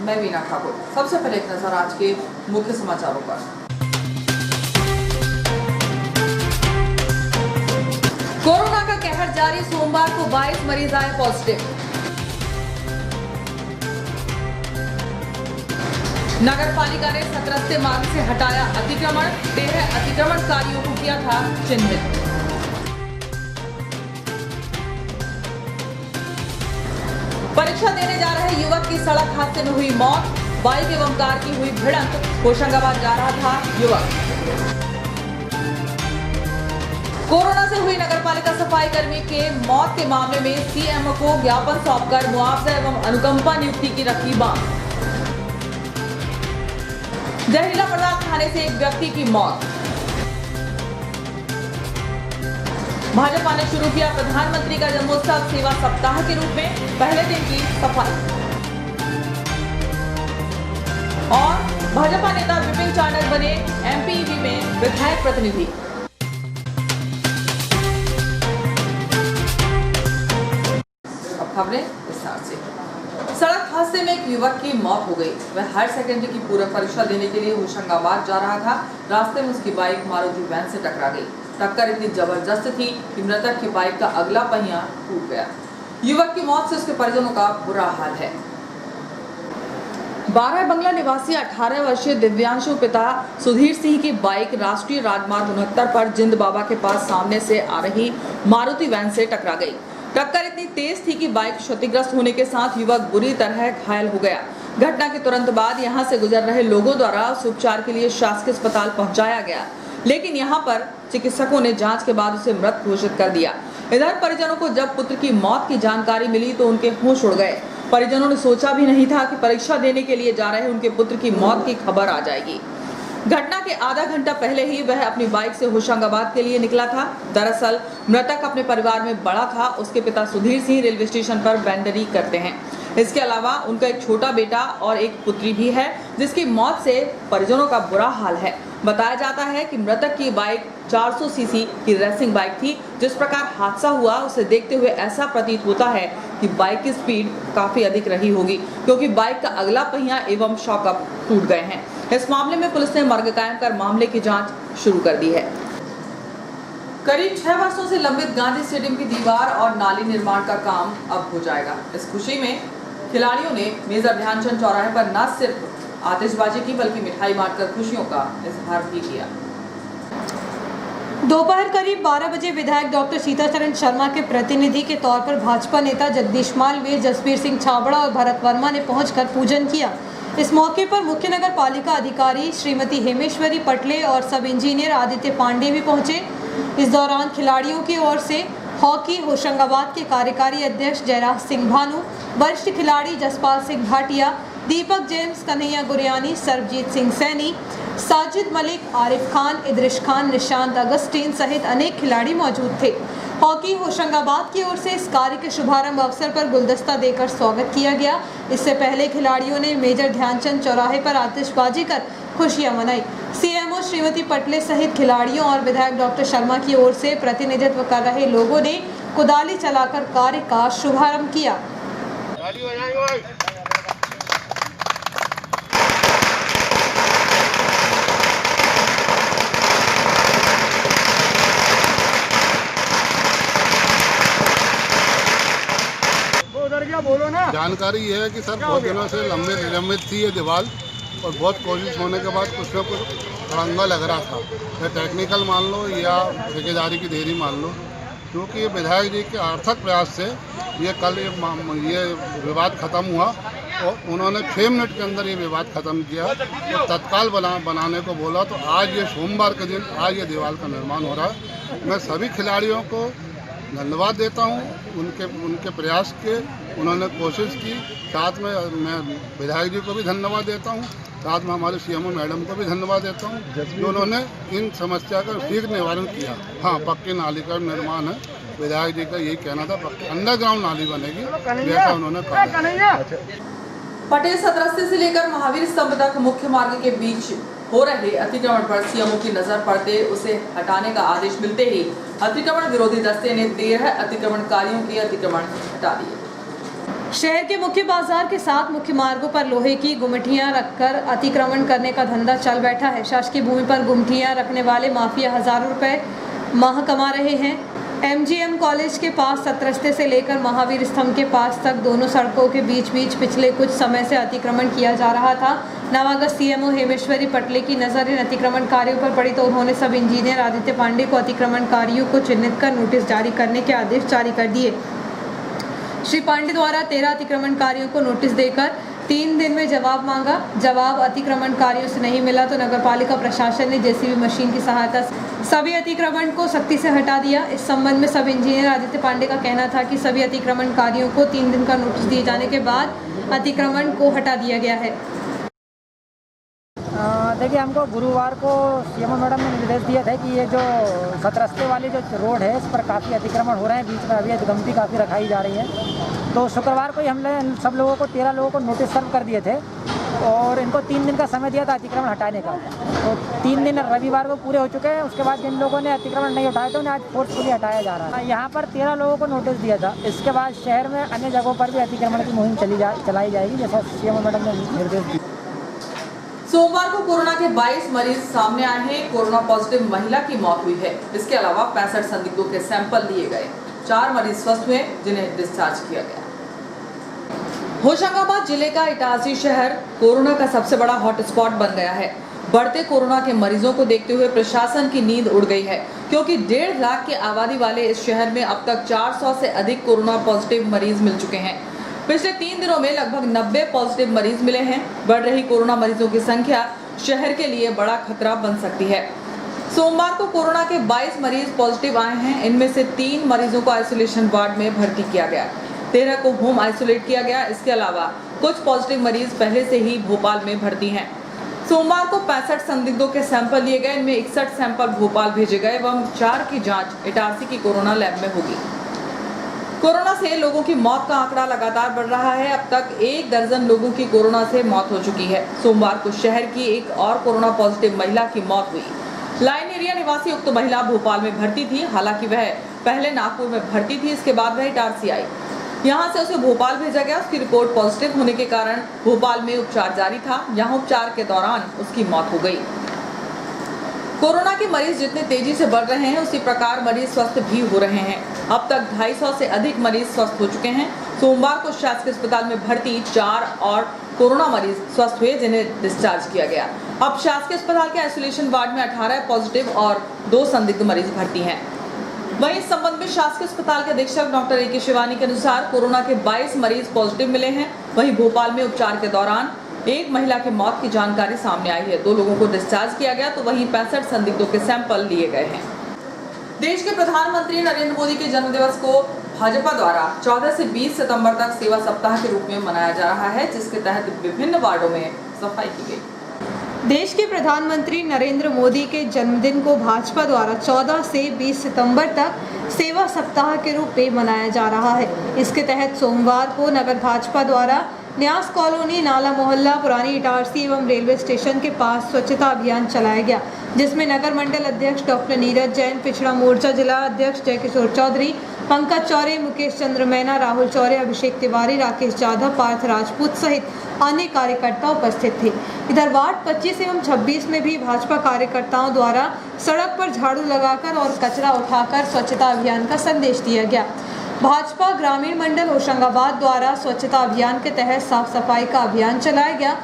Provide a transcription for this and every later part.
मैं वीना ठाकुर। सबसे पहले एक नजर आज के मुख्य समाचारों पर। कोरोना का कहर जारी, सोमवार को 22 मरीज आए पॉजिटिव। नगर पालिका ने सतरस्ते मार्ग से हटाया अतिक्रमण, 13 अतिक्रमणकारियों को किया था चिन्हित। परीक्षा देने जा रहे युवक की सड़क हादसे में हुई मौत, बाइक एवं कार की हुई भिड़ंत, होशंगाबाद जा रहा था युवक। कोरोना से हुई नगरपालिका सफाई कर्मी के मौत के मामले में सीएमओ को ज्ञापन सौंपकर मुआवजा एवं अनुकंपा नियुक्ति की रखी मांग। जहरीला पदार्थ खाने से एक व्यक्ति की मौत। भाजपा ने शुरू किया प्रधानमंत्री का जन्मोत्सव सेवा सप्ताह के रूप में पहले दिन की सफाई। और भाजपा नेता विपिन चाणक्य बने एमपीईबी में विधायक प्रतिनिधि। अब खबरें विस्तार से। सड़क हादसे में एक युवक की मौत हो गई। वह हायर सेकेंडरी की पूरक परीक्षा देने के लिए होशंगाबाद जा रहा था। रास्ते में उसकी बाइक मारुति वैन से टकरा गई। टक्कर इतनी जबरदस्त थी कि मृतक की बाइक का अगला पहिया टूट गया। युवक की मौत से उसके परिजनों का बुरा हाल है। 12 बंगला निवासी 18 वर्षीय दिव्यांशु पिता सुधीर सिंह की बाइक राष्ट्रीय राजमार्ग 69 पर जिंद बाबा के पास सामने से आ रही मारुति वैन से टकरा गई। टक्कर इतनी तेज थी कि बाइक क्षतिग्रस्त होने के साथ युवक बुरी तरह घायल हो गया। घटना के तुरंत बाद यहां से गुजर रहे लोगों द्वारा उपचार के लिए शासकीय अस्पताल पहुंचाया गया, लेकिन यहां पर चिकित्सकों ने जांच के बाद उसे मृत घोषित कर दिया। इधर परिजनों को जब पुत्र की मौत की जानकारी मिली तो उनके होश उड़ गए। परिजनों ने सोचा भी नहीं था कि परीक्षा देने के लिए जा रहे उनके पुत्र की मौत की खबर आ जाएगी। घटना के आधा घंटा पहले ही वह अपनी बाइक से होशंगाबाद के लिए निकला था। दरअसल मृतक अपने परिवार में बड़ा था। उसके पिता सुधीर सिंह रेलवे स्टेशन पर वेंडरी करते हैं। इसके अलावा उनका एक छोटा बेटा और एक पुत्री भी है, जिसकी मौत से परिजनों का बुरा हाल है। बताया जाता है कि मृतक की बाइक 400 सीसी की रेसिंग बाइक थी। जिस प्रकार हादसा हुआ उसे देखते हुए ऐसा प्रतीत होता है कि बाइक की स्पीड काफी अधिक रही होगी, क्योंकि बाइक का अगला पहिया एवं शॉकअप टूट गए हैं। इस मामले में पुलिस ने मर्ग कायम कर मामले की जांच शुरू कर दी है। करीब 6 वर्षों से लंबित गांधी स्टेडियम की दीवार और नाली निर्माण का काम अब हो जाएगा। इस खुशी में खिलाड़ियों ने मेजर ध्यानचंद चौराहे पर न सिर्फ आतिशबाजी की बल्कि मिठाई बांटकर खुशियों का इजहार भी किया। दोपहर करीब 12 बजे विधायक डॉक्टर सीताचरण शर्मा के प्रतिनिधि के तौर पर भाजपा नेता जगदीश मालवीय, जसबीर सिंह छाबड़ा और भरत वर्मा ने पहुंचकर पूजन किया। इस मौके पर मुख्य नगर पालिका अधिकारी श्रीमती हेमेश्वरी पटले और सब इंजीनियर आदित्य पांडे भी पहुंचे। इस दौरान खिलाड़ियों की ओर से हॉकी होशंगाबाद के कार्यकारी अध्यक्ष जयराज सिंह भानु, वरिष्ठ खिलाड़ी जसपाल सिंह भाटिया, दीपक जेम्स, कन्हैया गुरियानी, सरबजीत सिंह सैनी, साजिद मलिक, आरिफ खान, इद्रिश खान, निशांत अगस्टीन सहित अनेक खिलाड़ी मौजूद थे। हॉकी होशंगाबाद की ओर से इस कार्य के शुभारंभ अवसर पर गुलदस्ता देकर स्वागत किया गया। इससे पहले खिलाड़ियों ने मेजर ध्यानचंद चौराहे पर आतिशबाजी कर खुशियां मनाई। सीएमओ श्रीमती पटले सहित खिलाड़ियों और विधायक डॉक्टर शर्मा की ओर से प्रतिनिधित्व कर रहे लोगों ने कुदाली चलाकर कार्य का शुभारंभ किया। बोलो ना। जानकारी ये है कि सर बहुत दिनों से लंबित थी ये दीवार और बहुत कोशिश होने के बाद कुछ न कुछ अड़ंगा लग रहा था, या टेक्निकल मान लो या ठेकेदारी की देरी मान लो, क्योंकि ये विधायक जी के अर्थक प्रयास से ये कल ये विवाद खत्म हुआ और उन्होंने 6 मिनट के अंदर ये विवाद खत्म किया और तत्काल बनाने को बोला। तो आज ये सोमवार के दिन आज ये दीवार का निर्माण हो रहा है। मैं सभी खिलाड़ियों को धन्यवाद देता हूँ उनके प्रयास के, उन्होंने कोशिश की। साथ में मैं विधायक जी को भी धन्यवाद देता हूँ, साथ में हमारे सीएमओ मैडम को भी धन्यवाद देता हूँ जो उन्होंने इन समस्या का शीघ्र निवारण किया। हाँ, पक्की नाली का निर्माण है। विधायक जी का यही कहना था, पक्की अंडरग्राउंड नाली बनेगी, जैसा उन्होंने कहा। पटेल सतरस्ते से लेकर महावीर स्तंभ तक मुख्य मार्ग के बीच हो रहे अतिक्रमण पर सीएमओ की नजर पड़ते उसे हटाने का आदेश मिलते ही अतिक्रमण विरोधी दस्ते ने 13 अतिक्रमणकारियों के अतिक्रमण हटा दिए। शहर के मुख्य बाजार के साथ मुख्य मार्गों पर लोहे की गुमटियां रखकर अतिक्रमण करने का धंधा चल बैठा है। शासकीय भूमि पर गुमटियां रखने वाले माफिया हजारों रुपए माह कमा रहे हैं। MGM कॉलेज के पास सतरस्ते से लेकर महावीर स्तंभ के पास तक दोनों सड़कों के बीच पिछले कुछ समय से अतिक्रमण किया जा रहा था। नवागत CMO हेमेश्वरी पटले की नजर इन अतिक्रमणकारियों पर पड़ी तो उन्होंने सब इंजीनियर आदित्य पांडे को अतिक्रमणकारियों को चिन्हित कर नोटिस जारी करने के आदेश जारी कर दिए। श्री पांडे द्वारा 13 अतिक्रमणकारियों को नोटिस देकर 3 दिन में जवाब मांगा। जवाब अतिक्रमणकारियों से नहीं मिला तो नगरपालिका प्रशासन ने JCB मशीन की सहायता से सभी अतिक्रमण को सख्ती से हटा दिया। इस संबंध में सब इंजीनियर आदित्य पांडे का कहना था कि सभी अतिक्रमणकारियों को 3 दिन का नोटिस दिए जाने के बाद अतिक्रमण को हटा दिया गया है। देखिए, हमको गुरुवार को CMO मैडम ने निर्देश दिया था कि ये जो सतरस्ते वाली जो रोड है इस पर काफ़ी अतिक्रमण हो रहे हैं, बीच में अभी गमती काफ़ी रखाई जा रही है। तो शुक्रवार को ही हमने सब लोगों को 13 लोगों को नोटिस सर्व कर दिए थे और इनको 3 दिन का समय दिया था अतिक्रमण हटाने का। तो 3 दिन रविवार को पूरे हो चुके हैं। उसके बाद जिन लोगों ने अतिक्रमण नहीं उठाए थे उन्हें आज फोर्सफुली हटाया जा रहा है। यहाँ पर 13 लोगों को नोटिस दिया था। इसके बाद शहर में अन्य जगहों पर भी अतिक्रमण की मुहिम चलाई जाएगी, जैसा CMO मैडम ने निर्देश दिया। सोमवार को कोरोना के 22 मरीज सामने आए हैं। कोरोना पॉजिटिव महिला की मौत हुई है। इसके अलावा 65 संदिग्धों के सैंपल लिए गए। 4 मरीज स्वस्थ हुए जिन्हें डिस्चार्ज किया गया। होशंगाबाद जिले का इटारसी शहर कोरोना का सबसे बड़ा हॉटस्पॉट बन गया है। बढ़ते कोरोना के मरीजों को देखते हुए प्रशासन की नींद उड़ गई है, क्योंकि 1.5 लाख की आबादी वाले इस शहर में अब तक 400 से अधिक कोरोना पॉजिटिव मरीज मिल चुके हैं। पिछले 3 दिनों में लगभग 90 पॉजिटिव मरीज मिले हैं। बढ़ रही कोरोना मरीजों की संख्या शहर के लिए बड़ा खतरा बन सकती है। सोमवार को कोरोना के 22 मरीज पॉजिटिव आए हैं। इनमें से 3 मरीजों को आइसोलेशन वार्ड में भर्ती किया गया, 13 को होम आइसोलेट किया गया। इसके अलावा कुछ पॉजिटिव मरीज पहले से ही भोपाल में भर्ती हैं। सोमवार को 65 संदिग्धों के सैंपल लिए गए। इनमें 61 सैंपल भोपाल भेजे गए एवं 4 की जाँच इटारसी की कोरोना लैब में होगी। कोरोना से लोगों की मौत का आंकड़ा लगातार बढ़ रहा है। अब तक 1 दर्जन लोगों की कोरोना से मौत हो चुकी है। सोमवार को शहर की एक और कोरोना पॉजिटिव महिला की मौत हुई। लाइन एरिया निवासी उक्त महिला भोपाल में भर्ती थी। हालांकि वह पहले नागपुर में भर्ती थी, इसके बाद वह इटारसी आई। यहां से उसे भोपाल भेजा गया। उसकी रिपोर्ट पॉजिटिव होने के कारण भोपाल में उपचार जारी था। यहाँ उपचार के दौरान उसकी मौत हो गई। कोरोना के मरीज जितने तेजी से बढ़ रहे हैं उसी प्रकार मरीज स्वस्थ भी हो रहे हैं। अब तक 250 से अधिक मरीज स्वस्थ हो चुके हैं। सोमवार को शासकीय अस्पताल में भर्ती 4 और कोरोना मरीज स्वस्थ हुए जिन्हें डिस्चार्ज किया गया। अब शासकीय अस्पताल के आइसोलेशन वार्ड में 18 पॉजिटिव और 2 संदिग्ध मरीज भर्ती हैं। वहीं इस संबंध में शासकीय अस्पताल के अधीक्षक डॉक्टर AK शिवानी के अनुसार कोरोना के 22 मरीज पॉजिटिव मिले हैं। वहीं भोपाल में उपचार के दौरान 1 महिला की मौत की जानकारी सामने आई है। 2 लोगों को डिस्चार्ज किया गया तो वहीं 65 संदिग्धों के सैंपल लिए गए हैं। देश के प्रधानमंत्री नरेंद्र मोदी के जन्मदिवस को भाजपा द्वारा 14 से 20 सितंबर तक सेवा सप्ताह के रूप में मनाया जा रहा है, जिसके तहत विभिन्न वार्डों में सफाई की गई। देश के प्रधानमंत्री नरेंद्र मोदी के जन्मदिन को भाजपा द्वारा 14 से 20 सितंबर तक सेवा सप्ताह के रूप में मनाया जा रहा है। इसके तहत सोमवार को नगर भाजपा द्वारा न्यास कॉलोनी, नाला मोहल्ला, पुरानी इटारसी एवं रेलवे स्टेशन के पास स्वच्छता अभियान चलाया गया, जिसमें नगर मंडल अध्यक्ष डॉक्टर नीरज जैन, पिछड़ा मोर्चा जिला अध्यक्ष जयकिशोर चौधरी, पंकज चौरे, मुकेश चंद्र मैना, राहुल चौरे, अभिषेक तिवारी, राकेश जाधव, पार्थ राजपूत सहित अन्य कार्यकर्ता उपस्थित थे। इधर वार्ड 25 एवं 26 में भी भाजपा कार्यकर्ताओं द्वारा सड़क पर झाड़ू लगाकर और कचरा उठाकर स्वच्छता अभियान का संदेश दिया गया। भाजपा ग्रामीण मंडल होशंगाबाद द्वारा स्वच्छता अभियान के तहत साफ सफाई का अभियान चलाया गया।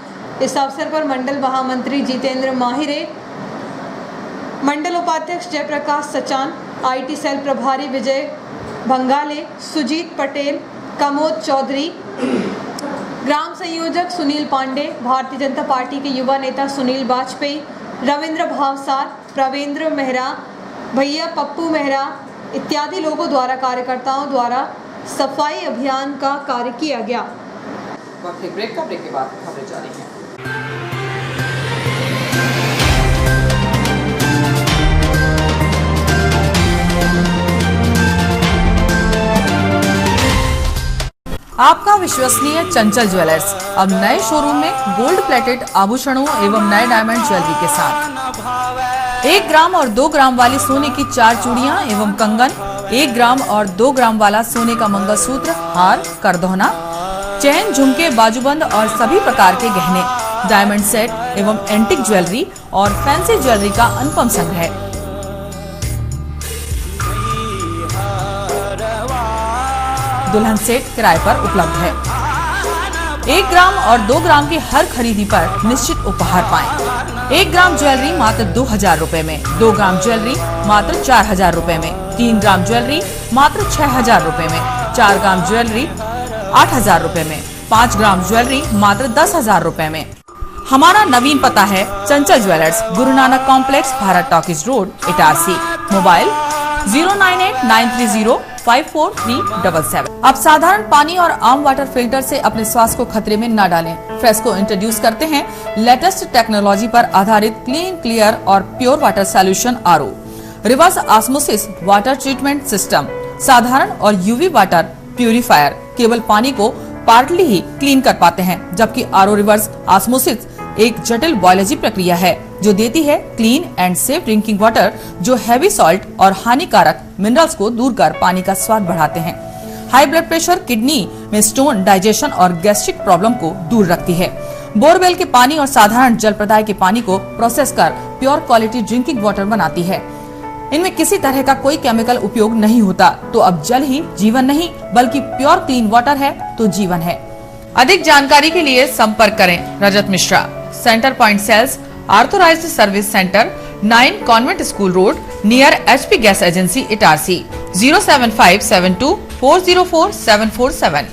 इस अवसर पर मंडल महामंत्री जितेंद्र माहिरे, मंडल उपाध्यक्ष जयप्रकाश सचान, IT सेल प्रभारी विजय भंगाले, सुजीत पटेल, कमोद चौधरी, ग्राम संयोजक सुनील पांडे, भारतीय जनता पार्टी के युवा नेता सुनील वाजपेयी, रविंद्र भावसार, प्रवेंद्र मेहरा, भैया पप्पू मेहरा इत्यादि लोगों द्वारा कार्यकर्ताओं द्वारा सफाई अभियान का कार्य किया गया। वक्त एक ब्रेक के बाद खबरें जारी हैं। आपका विश्वसनीय चंचल ज्वेलर्स अब नए शोरूम में गोल्ड प्लेटेड आभूषणों एवं नए डायमंड ज्वेलरी के साथ 1 ग्राम और 2 ग्राम वाली सोने की 4 चूड़ियां एवं कंगन, 1 ग्राम और 2 ग्राम वाला सोने का मंगलसूत्र, हार, करदौना, चेन, झुमके, बाजूबंद और सभी प्रकार के गहने, डायमंड सेट एवं एंटिक ज्वेलरी और फैंसी ज्वेलरी का अनुपम संग्रह। दुल्हन सेट किराए पर उपलब्ध है। 1 ग्राम और 2 ग्राम की हर खरीदी पर निश्चित उपहार पाएं। 1 ग्राम ज्वेलरी मात्र 2000 रुपए में, 2 ग्राम ज्वेलरी मात्र 4000 रुपए में, 3 ग्राम ज्वेलरी मात्र 6000 रुपए में, 4 ग्राम ज्वेलरी 8000 रुपए में, 5 ग्राम ज्वेलरी मात्र 10,000 रुपए में। हमारा नवीन पता है चंचल jewellers, Guru Nanak complex, Bharat talkies road, Itarsi. Mobile 09893054377। अब साधारण पानी और आम वाटर फिल्टर से अपने स्वास्थ्य को खतरे में न डालें। फ्रेस्को इंट्रोड्यूस करते हैं लेटेस्ट टेक्नोलॉजी पर आधारित क्लीन, क्लियर और pure water solution RO, reverse osmosis water treatment system, साधारण और यूवी वाटर प्यूरिफायर केवल पानी को पार्टली ही क्लीन कर पाते हैं, जबकि आरओ रिवर्स ऑस्मोसिस एक जटिल बायोलॉजी प्रक्रिया है जो देती है clean and safe drinking water, जो हैवी सॉल्ट और हानिकारक मिनरल्स को दूर कर पानी का स्वाद बढ़ाते हैं। हाई ब्लड प्रेशर, किडनी में स्टोन, डाइजेशन और गैस्ट्रिक प्रॉब्लम को दूर रखती है। बोरवेल के पानी और साधारण जल प्रदाय के पानी को प्रोसेस कर प्योर क्वालिटी ड्रिंकिंग वाटर बनाती है। इनमें किसी तरह का कोई केमिकल उपयोग नहीं होता। तो अब जल ही जीवन नहीं बल्कि प्योर क्लीन वाटर है तो जीवन है। अधिक जानकारी के लिए संपर्क करें Rajat Mishra, centre point sales, authorised service centre, 9 convent school road, near HP gas agency, Itarsi. 07572404747।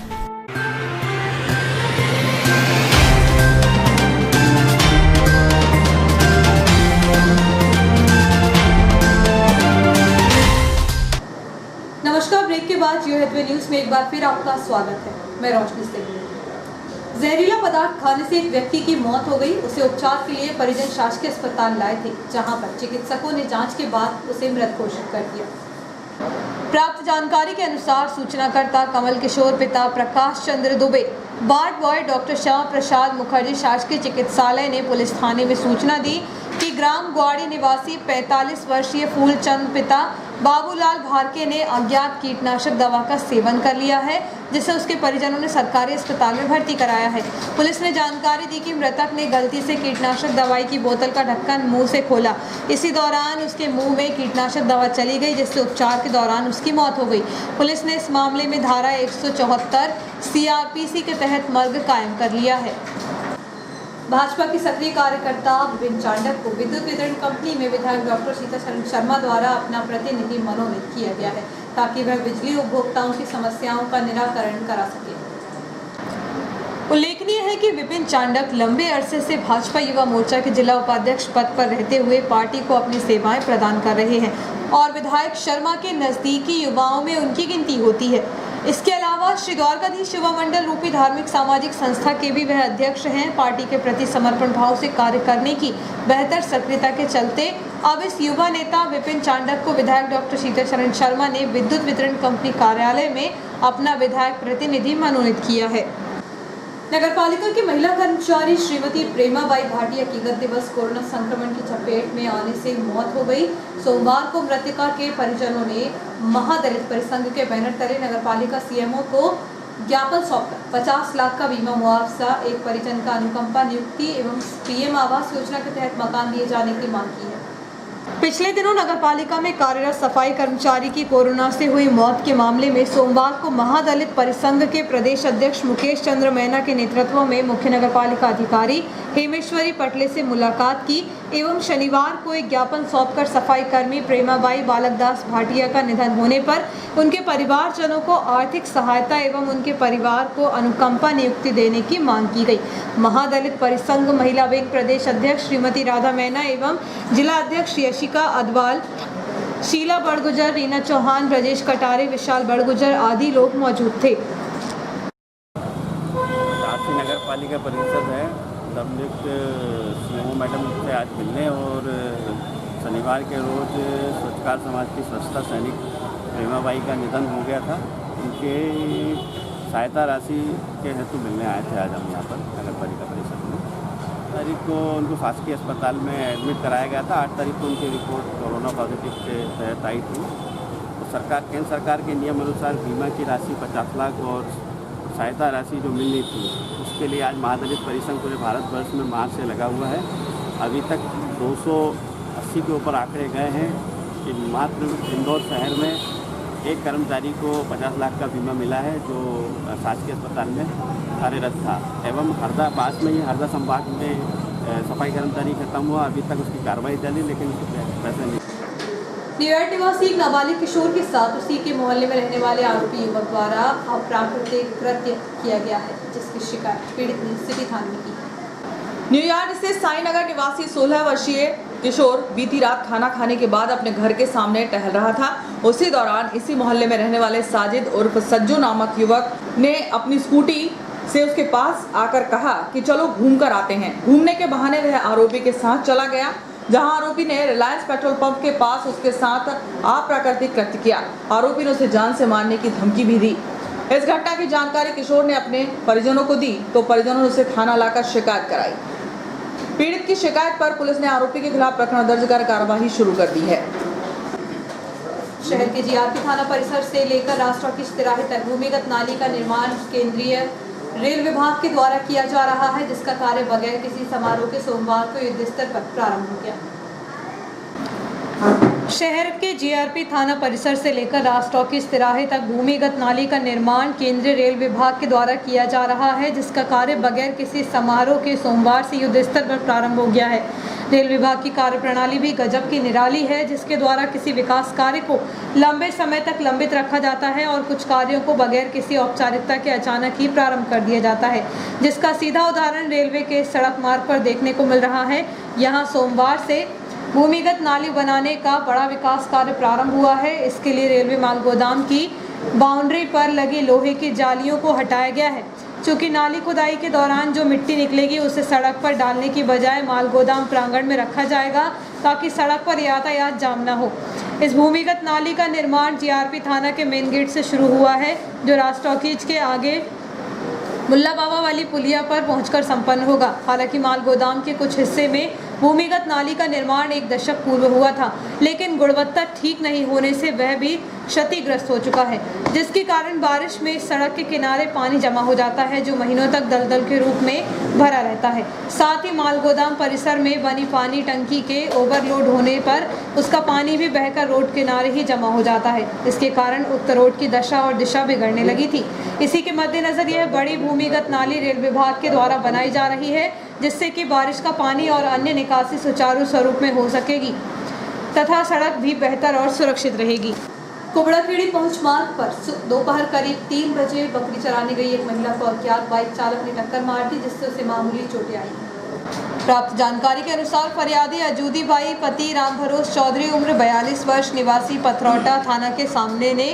नमस्कार, ब्रेक के बाद जियो हेल्थ न्यूज में एक बार फिर आपका स्वागत है। मैं रोशनी सिंह। जहरीला पदार्थ खाने से एक व्यक्ति की मौत हो गई। उसे उपचार के लिए परिजन शासकीय अस्पताल लाए थे, जहां पर चिकित्सकों ने जांच के बाद उसे मृत घोषित कर दिया। प्राप्त जानकारी के अनुसार सूचनाकर्ता कमल किशोर, पिता Prakash Chandra Dubey, ward boy doctor Shyam Prasad Mukherjee शासकीय चिकित्सालय ने पुलिस थाने में सूचना दी कि ग्राम ग्वाड़ी निवासी 45 वर्षीय फूलचंद पिता बाबूलाल भारके ने अज्ञात कीटनाशक दवा का सेवन कर लिया है, जिसे उसके परिजनों ने सरकारी अस्पताल में भर्ती कराया है। पुलिस ने जानकारी दी कि मृतक ने गलती से कीटनाशक दवाई की बोतल का ढक्कन मुंह से खोला। इसी दौरान उसके मुंह में कीटनाशक दवा चली गई, जिससे उपचार के दौरान उसकी मौत हो गई। पुलिस ने इस मामले में धारा 174 CRPC के तहत मर्ग कायम कर लिया है। भाजपा की सक्रिय कार्यकर्ता विपिन चांडक को विद्युत वितरण कंपनी में विधायक डॉक्टर सीताचरण शर्मा द्वारा अपना प्रतिनिधि मनोनीत किया गया है, ताकि वह बिजली उपभोक्ताओं की समस्याओं का निराकरण करा सके। उल्लेखनीय है कि विपिन चांडक लंबे अरसे से भाजपा युवा मोर्चा के जिला उपाध्यक्ष पद पर रहते हुए पार्टी को अपनी सेवाएं प्रदान कर रहे हैं और विधायक शर्मा के नजदीकी युवाओं में उनकी गिनती होती है। इसके अलावा श्री द्वारकाधीश युवा मंडल रूपी धार्मिक सामाजिक संस्था के भी वह अध्यक्ष हैं। पार्टी के प्रति समर्पण भाव से कार्य करने की बेहतर सक्रियता के चलते अब इस युवा नेता विपिन चांडक को विधायक डॉक्टर सीताचरण शर्मा ने विद्युत वितरण कंपनी कार्यालय में अपना विधायक प्रतिनिधि मनोनीत किया है। नगरपालिका की महिला कर्मचारी श्रीमती प्रेमाबाई भाटिया की गत दिवस कोरोना संक्रमण की चपेट में आने से मौत हो गई। सोमवार को मृतका के परिजनों ने महादलित परिसंघ के बैनर तले नगरपालिका CMO को ज्ञापन सौंपकर 50 लाख का बीमा मुआवजा, एक परिजन का अनुकंपा नियुक्ति एवं PM आवास योजना के तहत मकान दिए जाने की मांग की है। पिछले दिनों नगरपालिका में कार्यरत सफाई कर्मचारी की कोरोना से हुई मौत के मामले में सोमवार को महादलित परिसंघ के प्रदेश अध्यक्ष मुकेश चंद्र मैना के नेतृत्व में मुख्य नगरपालिका अधिकारी हेमेश्वरी पटले से मुलाकात की एवं शनिवार को एक ज्ञापन सौंपकर सफाई कर्मी प्रेमाबाई बालकदास भाटिया का निधन होने पर उनके परिवारजनों को आर्थिक सहायता एवं उनके परिवार को अनुकंपा नियुक्ति देने की मांग की गई। महादलित परिसंघ महिला विंग प्रदेश अध्यक्ष श्रीमती राधा मैना एवं जिला अध्यक्ष यशिका अदवाल, शीला बड़गुजर, रीना चौहान, ब्रजेश कटारे, विशाल बड़गुजर आदि लोग मौजूद थे। नगर पालिका परिषद है, नवनियुक्त CMO मैडम से आज मिलने और शनिवार के रोज स्वच्छकार समाज की स्वच्छता सैनिक प्रेमाबाई का निधन हो गया था। उनके सहायता राशि के हेतु मिलने आए थे आज हम यहाँ पर नगर पालिका परिषद में। 8 तारीख को उनको शासकीय अस्पताल में एडमिट कराया गया था। 8 तारीख को उनकी रिपोर्ट कोरोना पॉजिटिव के तहत आई थी। तो केंद्र सरकार के नियम अनुसार बीमा की राशि 50 लाख और सहायता राशि जो मिलनी थी उसके लिए आज महादलित परिसंघ पूरे भारतवर्ष में मार्च से लगा हुआ है। अभी तक 280 के ऊपर आंकड़े गए हैं कि मात्र इंदौर शहर में एक कर्मचारी को 50 लाख का बीमा मिला है जो शासकीय अस्पताल में कार्यरत था। एवं हरदा पास में ही हरदा संभाग में सफाई कर्मचारी खत्म हुआ, अभी तक उसकी कार्रवाई चली लेकिन पैसे नहीं। न्यूयॉर्क निवासी एक नाबालिग किशोर के साथ उसी के मोहल्ले में रहने वाले आरोपी युवक द्वारा अप्राकृतिक कृत्य किया गया है, जिसकी शिकायत पीड़ित ने सिटी थाने में की है। न्यूयॉर्क से साईनगर निवासी 16 वर्षीय किशोर बीती रात खाना खाने के बाद अपने घर के सामने टहल रहा था। उसी दौरान इसी मोहल्ले में रहने वाले साजिद उर्फ सज्जू नामक युवक ने अपनी स्कूटी से उसके पास आकर कहा कि चलो घूम कर आते हैं। घूमने के बहाने वह आरोपी के साथ चला गया, जहां आरोपी ने रिलायंस पेट्रोल पंप के पास उसके साथ अप्राकृतिक कृत्य किया। आरोपी ने उसे जान से मारने की धमकी भी दी। इस घटना की जानकारी किशोर ने अपने परिजनों को दी तो परिजनों ने उसे थाना लाकर शिकायत कराई। पीड़ित की शिकायत पर पुलिस ने आरोपी के खिलाफ प्रकरण दर्ज कर कार्रवाई शुरू कर दी है। शहर के जीआरपी थाना परिसर से लेकर राष्ट्र की तिराहे तक भूमिगत नाली का निर्माण केंद्रीय रेल विभाग के द्वारा किया जा रहा है, जिसका कार्य बगैर किसी समारोह के सोमवार को युद्ध स्तर पर प्रारंभ हो गया। शहर के जीआरपी थाना परिसर से लेकर राष्ट्र की तिराहे तक भूमिगत नाली का निर्माण केंद्रीय रेल विभाग के द्वारा किया जा रहा है, जिसका कार्य बगैर किसी समारोह के सोमवार से युद्ध स्तर पर प्रारंभ हो गया है। रेल विभाग की कार्यप्रणाली भी गजब की निराली है, जिसके द्वारा किसी विकास कार्य को लंबे समय तक लंबित रखा जाता है और कुछ कार्यों को बगैर किसी औपचारिकता के अचानक ही प्रारंभ कर दिया जाता है, जिसका सीधा उदाहरण रेलवे के सड़क मार्ग पर देखने को मिल रहा है। यहाँ सोमवार से भूमिगत नाली बनाने का बड़ा विकास कार्य प्रारंभ हुआ है। इसके लिए रेलवे माल गोदाम की बाउंड्री पर लगी लोहे की जालियों को हटाया गया है। चूँकि नाली खुदाई के दौरान जो मिट्टी निकलेगी उसे सड़क पर डालने की बजाय माल गोदाम प्रांगण में रखा जाएगा, ताकि सड़क पर यातायात जाम न हो। इस भूमिगत नाली का निर्माण जीआरपी थाना के मेन गेट से शुरू हुआ है, जो राज टॉकीज के आगे मुल्ला बाबा वाली पुलिया पर पहुंचकर संपन्न होगा। हालांकि माल गोदाम के कुछ हिस्से में भूमिगत नाली का निर्माण एक दशक पूर्व हुआ था, लेकिन गुणवत्ता ठीक नहीं होने से वह भी क्षतिग्रस्त हो चुका है, जिसके कारण बारिश में सड़क के किनारे पानी जमा हो जाता है, जो महीनों तक दलदल के रूप में भरा रहता है। साथ ही माल गोदाम परिसर में बनी पानी टंकी के ओवरलोड होने पर उसका पानी भी बहकर रोड किनारे ही जमा हो जाता है। इसके कारण उक्त रोड की दशा और दिशा बिगड़ने लगी थी। इसी के मद्देनजर यह बड़ी भूमिगत नाली रेल विभाग के द्वारा बनाई जा रही है, जिससे कि बारिश का पानी और अन्य निकासी सुचारू स्वरूप में हो सकेगी तथा सड़क भी बेहतर और सुरक्षित रहेगी। कुबड़ाखेड़ी पहुंच मार्ग पर दोपहर करीब 3 बजे बकरी चराने गई एक महिला को अज्ञात बाइक चालक ने टक्कर मार दी, जिससे उसे मामूली चोटें आई। प्राप्त जानकारी के अनुसार फरियादी अजूदी बाई पति राम भरोस चौधरी उम्र 42 वर्ष निवासी पथरौटा थाना के सामने ने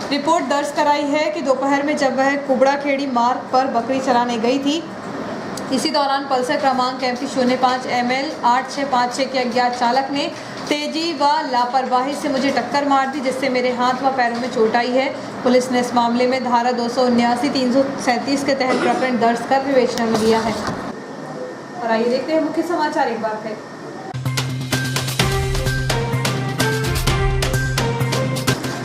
रिपोर्ट दर्ज कराई है कि दोपहर में जब वह कुबड़ाखेड़ी मार्ग पर बकरी चराने गई थी, इसी दौरान पल्सर क्रमांक MP05 ML 8656 के अज्ञात चालक ने तेजी व लापरवाही से मुझे टक्कर मार दी, जिससे मेरे हाथ व पैरों में चोट आई है। पुलिस ने इस मामले में धारा 279 337 के तहत प्रकरण दर्ज कर विवेचना में लिया है। और आइए देखते हैं मुख्य समाचार एक बार फिर।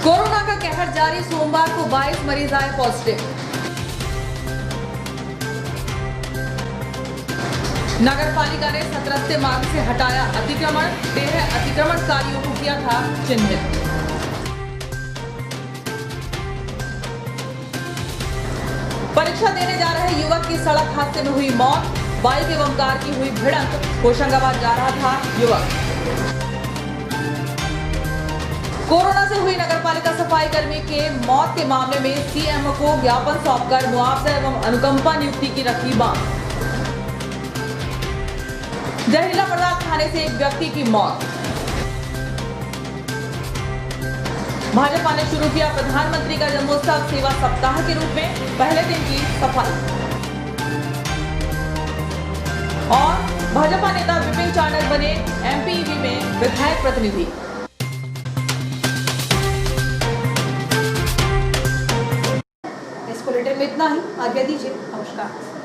कोरोना का कहर जारी, सोमवार को 22 मरीज आए पॉजिटिव। नगर पालिका ने सतरस्ते मार्ग से हटाया अतिक्रमण, 13 अतिक्रमणकारियों को किया था चिन्हित। परीक्षा देने जा रहे युवक की सड़क हादसे में हुई मौत, बाइक एवं कार की हुई भिड़ंत, होशंगाबाद जा रहा था युवक। कोरोना से हुई नगरपालिका सफाई कर्मी के मौत के मामले में CMO को ज्ञापन सौंपकर मुआवजा एवं अनुकंपा नियुक्ति की रखी मांग। जहरीला पदार्थ खाने से एक व्यक्ति की मौत। भाजपा ने शुरू किया प्रधानमंत्री का जन्मोत्सव सेवा सप्ताह के रूप में पहले दिन की सफाई। और भाजपा नेता विपिन चाणक बने MPEB में विधायक प्रतिनिधि। इस बुलेटिन में इतना ही, आज्ञा दीजिए, नमस्कार।